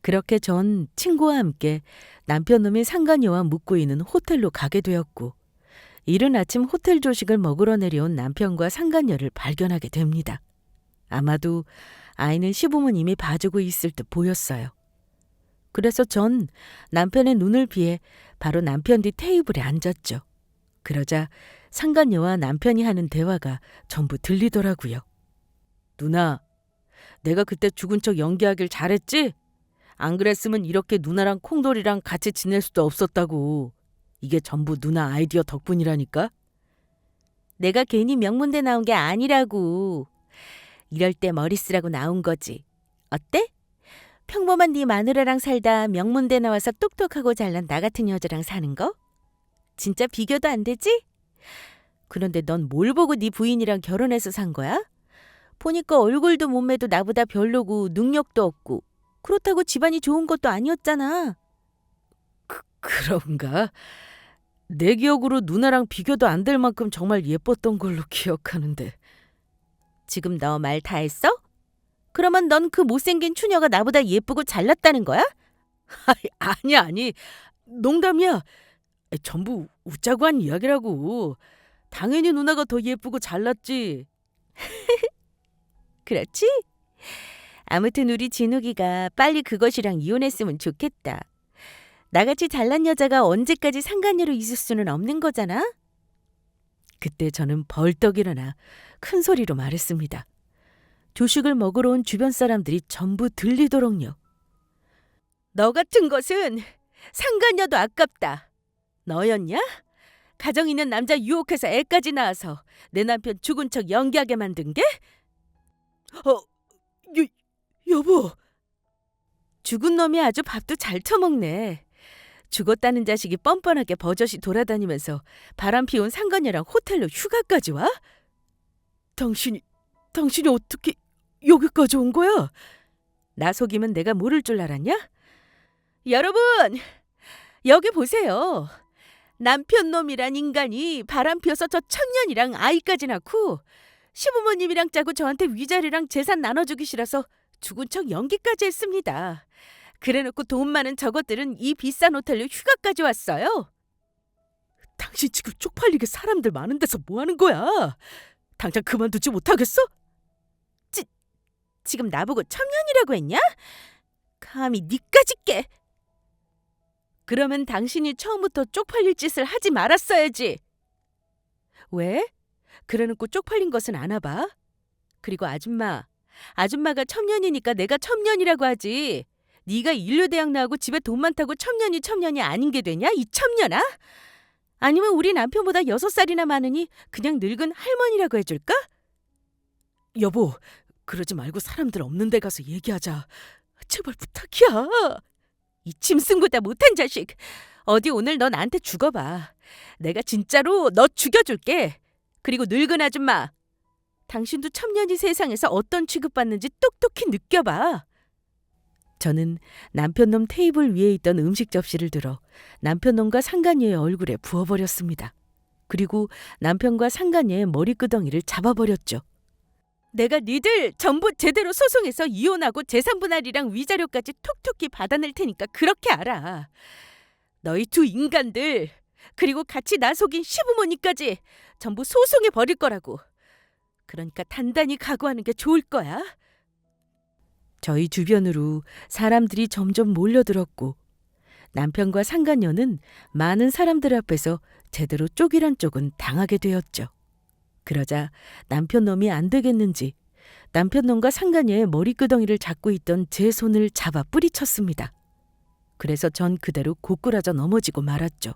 그렇게 전 친구와 함께 남편놈이 상간녀와 묵고 있는 호텔로 가게 되었고 이른 아침 호텔 조식을 먹으러 내려온 남편과 상간녀를 발견하게 됩니다. 아마도 아이는 시부모님이 봐주고 있을 듯 보였어요. 그래서 전 남편의 눈을 피해 바로 남편 뒤 테이블에 앉았죠. 그러자 상간녀와 남편이 하는 대화가 전부 들리더라고요. 누나, 내가 그때 죽은 척 연기하길 잘했지? 안 그랬으면 이렇게 누나랑 콩돌이랑 같이 지낼 수도 없었다고. 이게 전부 누나 아이디어 덕분이라니까? 내가 괜히 명문대 나온 게 아니라고. 이럴 때 머리 쓰라고 나온 거지. 어때? 평범한 네 마누라랑 살다 명문대 나와서 똑똑하고 잘난 나 같은 여자랑 사는 거? 진짜 비교도 안 되지? 그런데 넌 뭘 보고 네 부인이랑 결혼해서 산 거야? 보니까 얼굴도 몸매도 나보다 별로고 능력도 없고 그렇다고 집안이 좋은 것도 아니었잖아. 그런가? 내 기억으로 누나랑 비교도 안 될 만큼 정말 예뻤던 걸로 기억하는데. 지금 너 말 다 했어? 그러면 넌 그 못생긴 추녀가 나보다 예쁘고 잘났다는 거야? 아니. 농담이야. 전부 웃자고 한 이야기라고. 당연히 누나가 더 예쁘고 잘났지. 그렇지? 아무튼 우리 진욱이가 빨리 그것이랑 이혼했으면 좋겠다. 나같이 잘난 여자가 언제까지 상간녀로 있을 수는 없는 거잖아? 그때 저는 벌떡 일어나 큰 소리로 말했습니다. 조식을 먹으러 온 주변 사람들이 전부 들리도록요. 너 같은 것은 상간녀도 아깝다. 너였냐? 가정 있는 남자 유혹해서 애까지 낳아서 내 남편 죽은 척 연기하게 만든 게? 여보. 죽은 놈이 아주 밥도 잘 처먹네. 죽었다는 자식이 뻔뻔하게 버젓이 돌아다니면서 바람 피운 상간녀랑 호텔로 휴가까지 와? 당신이 어떻게 여기까지 온 거야? 나 속이면 내가 모를 줄 알았냐? 여러분, 여기 보세요. 남편놈이란 인간이 바람 피워서 저 청년이랑 아이까지 낳고 시부모님이랑 짜고 저한테 위자료랑 재산 나눠주기 싫어서 죽은 척 연기까지 했습니다. 그래놓고 돈 많은 저것들은 이 비싼 호텔로 휴가까지 왔어요. 당신 지금 쪽팔리게 사람들 많은 데서 뭐 하는 거야? 당장 그만두지 못하겠어? 지금 나보고 청년이라고 했냐? 감히 니까지 깨. 그러면 당신이 처음부터 쪽팔릴 짓을 하지 말았어야지. 왜? 그래놓고 쪽팔린 것은 안 와봐. 그리고 아줌마가 첨년이니까 내가 첨년이라고 하지. 네가 인류대학 나오고 집에 돈 많다고 첨년이 아닌 게 되냐? 이 첨년아? 아니면 우리 남편보다 6살이나 많으니 그냥 늙은 할머니라고 해줄까? 여보, 그러지 말고 사람들 없는 데 가서 얘기하자. 제발 부탁이야. 이 짐승보다 못한 자식. 어디 오늘 너 나한테 죽어봐. 내가 진짜로 너 죽여줄게. 그리고 늙은 아줌마. 당신도 첨년이 세상에서 어떤 취급받는지 똑똑히 느껴봐. 저는 남편놈 테이블 위에 있던 음식 접시를 들어 남편놈과 상간녀의 얼굴에 부어버렸습니다. 그리고 남편과 상간녀의 머리끄덩이를 잡아버렸죠. 내가 니들 전부 제대로 소송해서 이혼하고 재산분할이랑 위자료까지 톡톡히 받아낼 테니까 그렇게 알아. 너희 두 인간들, 그리고 같이 나 속인 시부모님까지 전부 소송해버릴 거라고. 그러니까 단단히 각오하는 게 좋을 거야. 저희 주변으로 사람들이 점점 몰려들었고 남편과 상간녀는 많은 사람들 앞에서 제대로 쪽이란 쪽은 당하게 되었죠. 그러자 남편놈이 안 되겠는지 남편놈과 상간녀의 머리끄덩이를 잡고 있던 제 손을 잡아 뿌리쳤습니다. 그래서 전 그대로 고꾸라져 넘어지고 말았죠.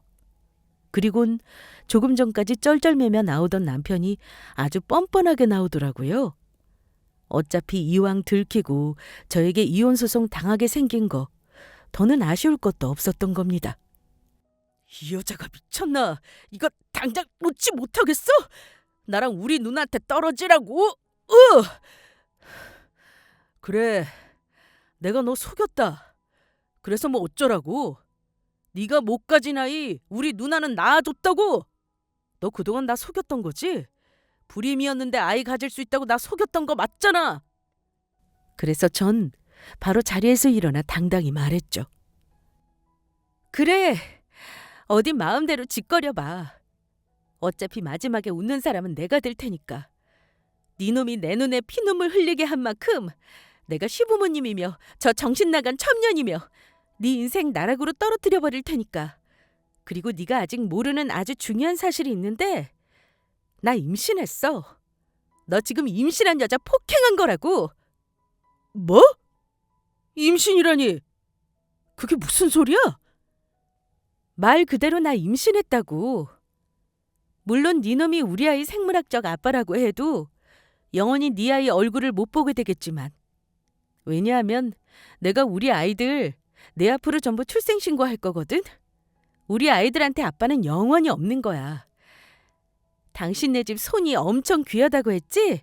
그리곤 조금 전까지 쩔쩔매며 나오던 남편이 아주 뻔뻔하게 나오더라고요. 어차피 이왕 들키고 저에게 이혼소송 당하게 생긴 거 더는 아쉬울 것도 없었던 겁니다. 이 여자가 미쳤나? 이거 당장 놓지 못하겠어? 나랑 우리 누나한테 떨어지라고? 그래, 내가 너 속였다. 그래서 뭐 어쩌라고? 네가 못 가진 아이 우리 누나는 낳아줬다고? 너 그동안 나 속였던 거지? 불임이었는데 아이 가질 수 있다고 나 속였던 거 맞잖아. 그래서 전 바로 자리에서 일어나 당당히 말했죠. 그래, 어디 마음대로 짓거려봐. 어차피 마지막에 웃는 사람은 내가 될 테니까. 네 놈이 내 눈에 피눈물 흘리게 한 만큼 내가 시부모님이며 저 정신 나간 첨년이며 네 인생 나락으로 떨어뜨려 버릴 테니까. 그리고 네가 아직 모르는 아주 중요한 사실이 있는데 나 임신했어. 너 지금 임신한 여자 폭행한 거라고. 뭐? 임신이라니? 그게 무슨 소리야? 말 그대로 나 임신했다고. 물론 네 놈이 우리 아이 생물학적 아빠라고 해도 영원히 네 아이 얼굴을 못 보게 되겠지만, 왜냐하면 내가 우리 아이들 내 앞으로 전부 출생신고할 거거든. 우리 아이들한테 아빠는 영원히 없는 거야. 당신네 집 손이 엄청 귀하다고 했지?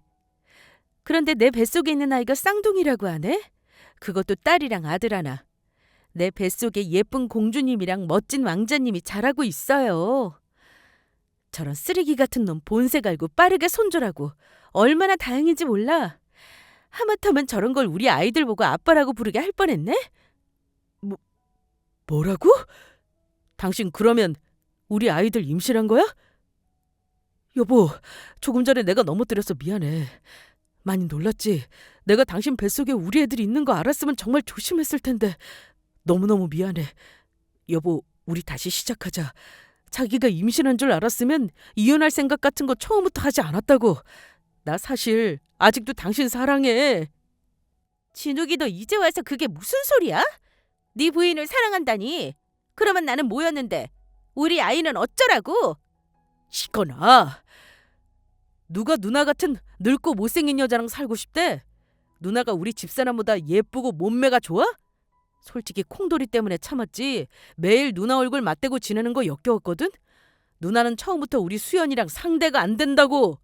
그런데 내 뱃속에 있는 아이가 쌍둥이라고 하네? 그것도 딸이랑 아들 하나. 내 뱃속에 예쁜 공주님이랑 멋진 왕자님이 자라고 있어요. 저런 쓰레기 같은 놈 본색 알고 빠르게 손절하고 얼마나 다행인지 몰라. 하마터면 저런 걸 우리 아이들 보고 아빠라고 부르게 할 뻔했네? 뭐라고? 당신 그러면 우리 아이들 임신한 거야? 여보, 조금 전에 내가 넘어뜨려서 미안해. 많이 놀랐지? 내가 당신 뱃속에 우리 애들이 있는 거 알았으면 정말 조심했을 텐데. 너무너무 미안해. 여보, 우리 다시 시작하자. 자기가 임신한 줄 알았으면 이혼할 생각 같은 거 처음부터 하지 않았다고. 나 사실 아직도 당신 사랑해. 진욱이 너 이제 와서 그게 무슨 소리야? 네 부인을 사랑한다니. 그러면 나는 뭐였는데? 우리 아이는 어쩌라고? 이거나. 누가 누나 같은 늙고 못생긴 여자랑 살고 싶대? 누나가 우리 집사람보다 예쁘고 몸매가 좋아? 솔직히 콩돌이 때문에 참았지 매일 누나 얼굴 맞대고 지내는 거 역겨웠거든? 누나는 처음부터 우리 수연이랑 상대가 안 된다고.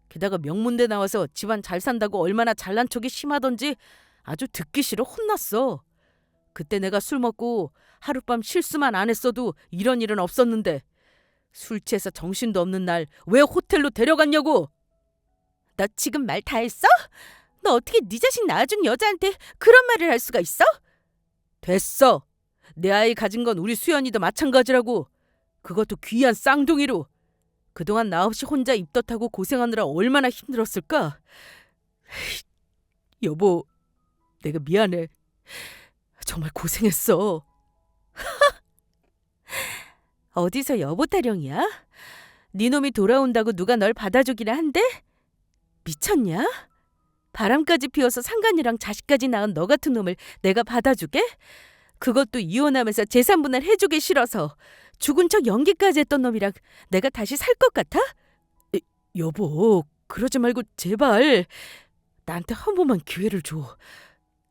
게다가 명문대 나와서 집안 잘 산다고 얼마나 잘난 척이 심하던지 아주 듣기 싫어 혼났어. 그때 내가 술 먹고 하룻밤 실수만 안 했어도 이런 일은 없었는데 술 취해서 정신도 없는 날 왜 호텔로 데려갔냐고. 너 지금 말 다 했어? 너 어떻게 네 자식 낳아준 여자한테 그런 말을 할 수가 있어? 됐어. 내 아이 가진 건 우리 수연이도 마찬가지라고. 그것도 귀한 쌍둥이로. 그동안 나 없이 혼자 입덧하고 고생하느라 얼마나 힘들었을까? 여보, 내가 미안해. 정말 고생했어. 어디서 여보 타령이야? 네 놈이 돌아온다고 누가 널 받아주기나 한대? 미쳤냐? 바람까지 피워서 상간이랑 자식까지 낳은 너 같은 놈을 내가 받아주게? 그것도 이혼하면서 재산분할 해주기 싫어서 죽은 척 연기까지 했던 놈이랑 내가 다시 살 것 같아? 여보, 그러지 말고 제발 나한테 한 번만 기회를 줘.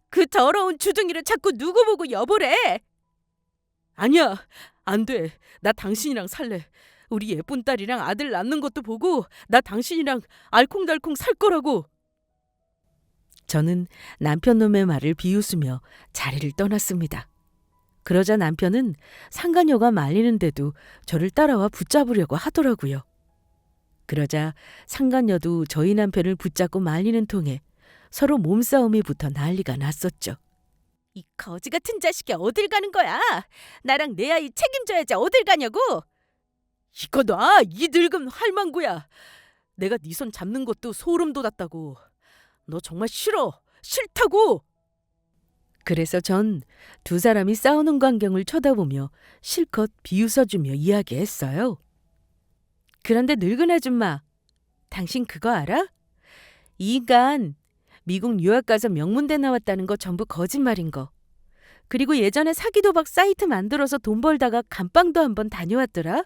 그 더러운 주둥이를 자꾸 누구 보고 여보래? 아니야, 안 돼. 나 당신이랑 살래. 우리 예쁜 딸이랑 아들 낳는 것도 보고 나 당신이랑 알콩달콩 살 거라고. 저는 남편 놈의 말을 비웃으며 자리를 떠났습니다. 그러자 남편은 상간녀가 말리는데도 저를 따라와 붙잡으려고 하더라고요. 그러자 상간녀도 저희 남편을 붙잡고 말리는 통에 서로 몸싸움이 붙어 난리가 났었죠. 이 거지 같은 자식이 어딜 가는 거야? 나랑 내 아이 책임져야지 어딜 가냐고? 이거 놔! 이 늙은 할망구야. 내가 네 손 잡는 것도 소름 돋았다고. 너 정말 싫어. 싫다고. 그래서 전 두 사람이 싸우는 광경을 쳐다보며 실컷 비웃어주며 이야기했어요. 그런데 늙은 아줌마, 당신 그거 알아? 이 인간 미국 유학 가서 명문대 나왔다는 거 전부 거짓말인 거. 그리고 예전에 사기도박 사이트 만들어서 돈 벌다가 감방도 한번 다녀왔더라.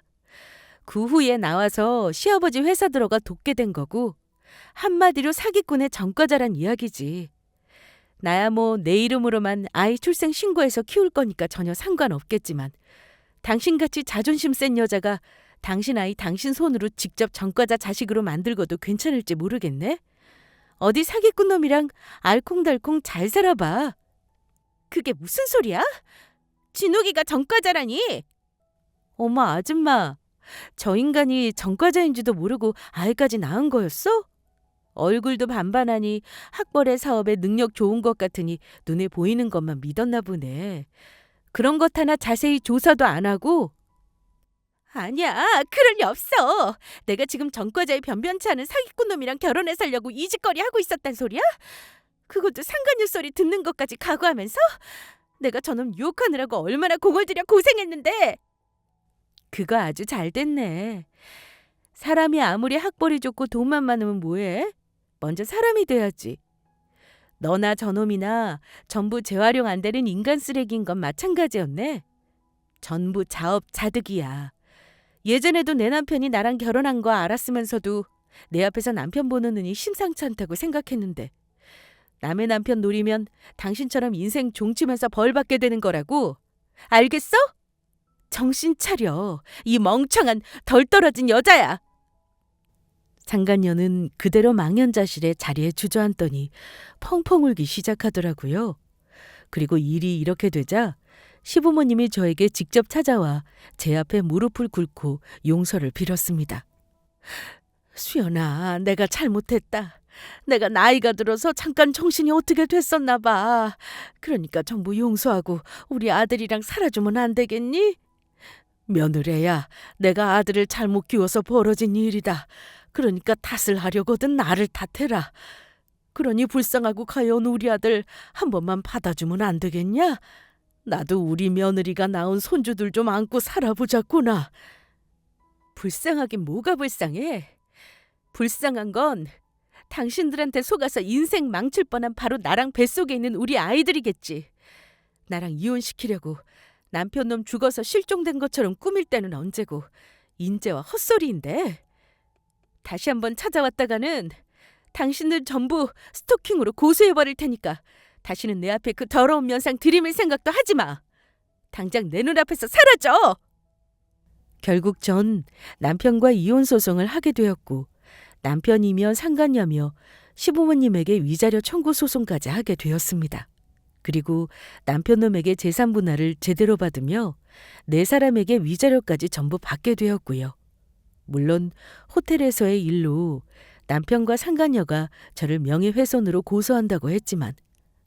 그 후에 나와서 시아버지 회사 들어가 돕게 된 거고 한마디로 사기꾼의 전과자란 이야기지. 나야 뭐 내 이름으로만 아이 출생 신고해서 키울 거니까 전혀 상관없겠지만 당신같이 자존심 센 여자가 당신 아이 당신 손으로 직접 전과자 자식으로 만들고도 괜찮을지 모르겠네. 어디 사기꾼 놈이랑 알콩달콩 잘 살아봐. 그게 무슨 소리야? 진욱이가 전과자라니. 어머 아줌마, 저 인간이 전과자인지도 모르고 아이까지 낳은 거였어? 얼굴도 반반하니 학벌의 사업에 능력 좋은 것 같으니 눈에 보이는 것만 믿었나 보네. 그런 것 하나 자세히 조사도 안 하고? 아니야, 그럴 리 없어. 내가 지금 전과자의 변변치 않은 사기꾼 놈이랑 결혼해 살려고 이 짓거리 하고 있었단 소리야? 그것도 상간녀 소리 듣는 것까지 각오하면서? 내가 저놈 유혹하느라고 얼마나 공을 들여 고생했는데. 그거 아주 잘 됐네. 사람이 아무리 학벌이 좋고 돈만 많으면 뭐해? 먼저 사람이 돼야지. 너나 저놈이나 전부 재활용 안 되는 인간 쓰레기인 건 마찬가지였네. 전부 자업자득이야. 예전에도 내 남편이 나랑 결혼한 거 알았으면서도 내 앞에서 남편 보는 눈이 심상치 않다고 생각했는데 남의 남편 노리면 당신처럼 인생 종치면서 벌 받게 되는 거라고. 알겠어? 정신 차려. 이 멍청한 덜 떨어진 여자야. 상간녀는 그대로 망연자실에 자리에 주저앉더니 펑펑 울기 시작하더라고요. 그리고 일이 이렇게 되자 시부모님이 저에게 직접 찾아와 제 앞에 무릎을 꿇고 용서를 빌었습니다. 수연아, 내가 잘못했다. 내가 나이가 들어서 잠깐 정신이 어떻게 됐었나 봐. 그러니까 전부 용서하고 우리 아들이랑 살아주면 안 되겠니? 며느리야, 내가 아들을 잘못 키워서 벌어진 일이다. 그러니까 탓을 하려거든 나를 탓해라. 그러니 불쌍하고 가여운 우리 아들 한 번만 받아주면 안 되겠냐? 나도 우리 며느리가 낳은 손주들 좀 안고 살아보자꾸나. 불쌍하긴 뭐가 불쌍해? 불쌍한 건 당신들한테 속아서 인생 망칠 뻔한 바로 나랑 뱃속에 있는 우리 아이들이겠지. 나랑 이혼시키려고 남편 놈 죽어서 실종된 것처럼 꾸밀 때는 언제고 인재와 헛소리인데. 다시 한번 찾아왔다가는 당신들 전부 스토킹으로 고소해버릴 테니까 다시는 내 앞에 그 더러운 면상 들이밀 생각도 하지 마. 당장 내 눈앞에서 사라져. 결국 전 남편과 이혼 소송을 하게 되었고 남편이며 상간녀며 시부모님에게 위자료 청구 소송까지 하게 되었습니다. 그리고 남편놈에게 재산 분할을 제대로 받으며 네 사람에게 위자료까지 전부 받게 되었고요. 물론 호텔에서의 일로 남편과 상간녀가 저를 명예훼손으로 고소한다고 했지만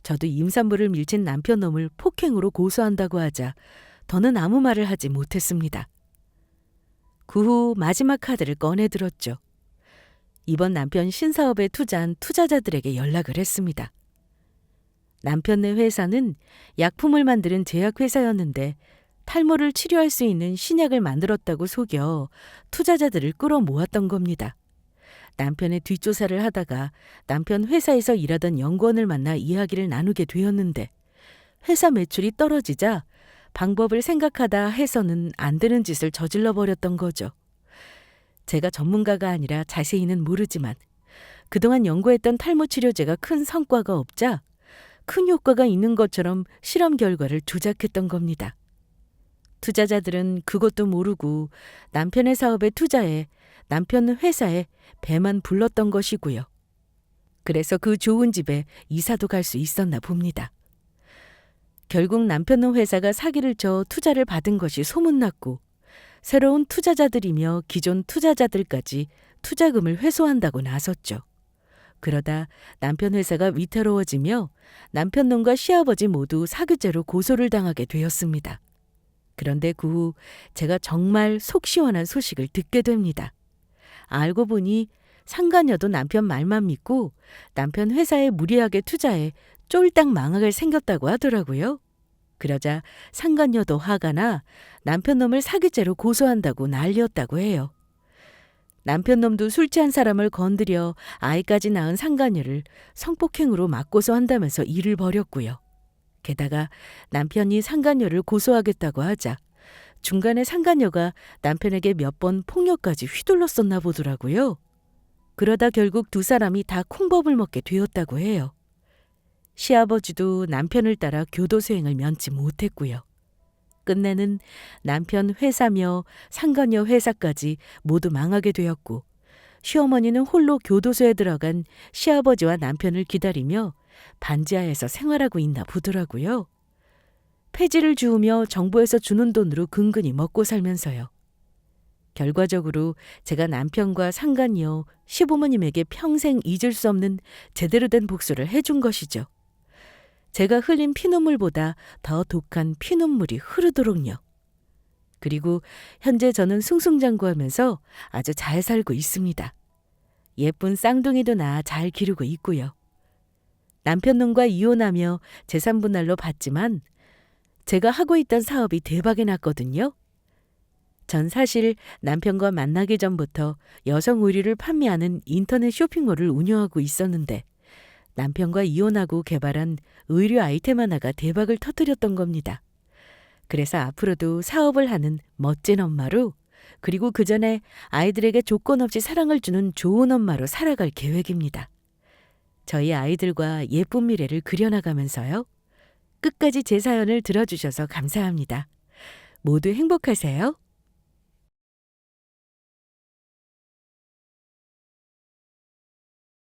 저도 임산부를 밀친 남편놈을 폭행으로 고소한다고 하자 더는 아무 말을 하지 못했습니다. 그 후 마지막 카드를 꺼내들었죠. 이번 남편 신사업에 투자한 투자자들에게 연락을 했습니다. 남편네 회사는 약품을 만드는 제약회사였는데 탈모를 치료할 수 있는 신약을 만들었다고 속여 투자자들을 끌어모았던 겁니다. 남편의 뒷조사를 하다가 남편 회사에서 일하던 연구원을 만나 이야기를 나누게 되었는데 회사 매출이 떨어지자 방법을 생각하다 해서는 안 되는 짓을 저질러 버렸던 거죠. 제가 전문가가 아니라 자세히는 모르지만 그동안 연구했던 탈모 치료제가 큰 성과가 없자 큰 효과가 있는 것처럼 실험 결과를 조작했던 겁니다. 투자자들은 그것도 모르고 남편의 사업에 투자해 남편 회사에 배만 불렀던 것이고요. 그래서 그 좋은 집에 이사도 갈 수 있었나 봅니다. 결국 남편 회사가 사기를 쳐 투자를 받은 것이 소문났고 새로운 투자자들이며 기존 투자자들까지 투자금을 회수한다고 나섰죠. 그러다 남편 회사가 위태로워지며 남편놈과 시아버지 모두 사규죄로 고소를 당하게 되었습니다. 그런데 그 후 제가 정말 속 시원한 소식을 듣게 됩니다. 알고 보니 상간녀도 남편 말만 믿고 남편 회사에 무리하게 투자해 쫄딱 망하게 생겼다고 하더라고요. 그러자 상간녀도 화가 나 남편놈을 사기죄로 고소한다고 난리였다고 해요. 남편놈도 술 취한 사람을 건드려 아이까지 낳은 상간녀를 성폭행으로 맞고소한다면서 일을 벌였고요. 게다가 남편이 상간녀를 고소하겠다고 하자 중간에 상간녀가 남편에게 몇 번 폭력까지 휘둘렀었나 보더라고요. 그러다 결국 두 사람이 다 콩밥을 먹게 되었다고 해요. 시아버지도 남편을 따라 교도소행을 면치 못했고요. 끝내는 남편 회사며 상간녀 회사까지 모두 망하게 되었고 시어머니는 홀로 교도소에 들어간 시아버지와 남편을 기다리며 반지하에서 생활하고 있나 보더라고요. 폐지를 주우며 정부에서 주는 돈으로 근근히 먹고 살면서요. 결과적으로 제가 남편과 상간녀, 시부모님에게 평생 잊을 수 없는 제대로 된 복수를 해준 것이죠. 제가 흘린 피눈물보다 더 독한 피눈물이 흐르도록요. 그리고 현재 저는 승승장구하면서 아주 잘 살고 있습니다. 예쁜 쌍둥이도 낳아 잘 기르고 있고요. 남편놈과 이혼하며 재산 분할로 받지만 제가 하고 있던 사업이 대박이 났거든요. 전 사실 남편과 만나기 전부터 여성 의류를 판매하는 인터넷 쇼핑몰을 운영하고 있었는데 남편과 이혼하고 개발한 의류 아이템 하나가 대박을 터뜨렸던 겁니다. 그래서 앞으로도 사업을 하는 멋진 엄마로 그리고 그 전에 아이들에게 조건 없이 사랑을 주는 좋은 엄마로 살아갈 계획입니다. 저희 아이들과 예쁜 미래를 그려나가면서요. 끝까지 제 사연을 들어주셔서 감사합니다. 모두 행복하세요.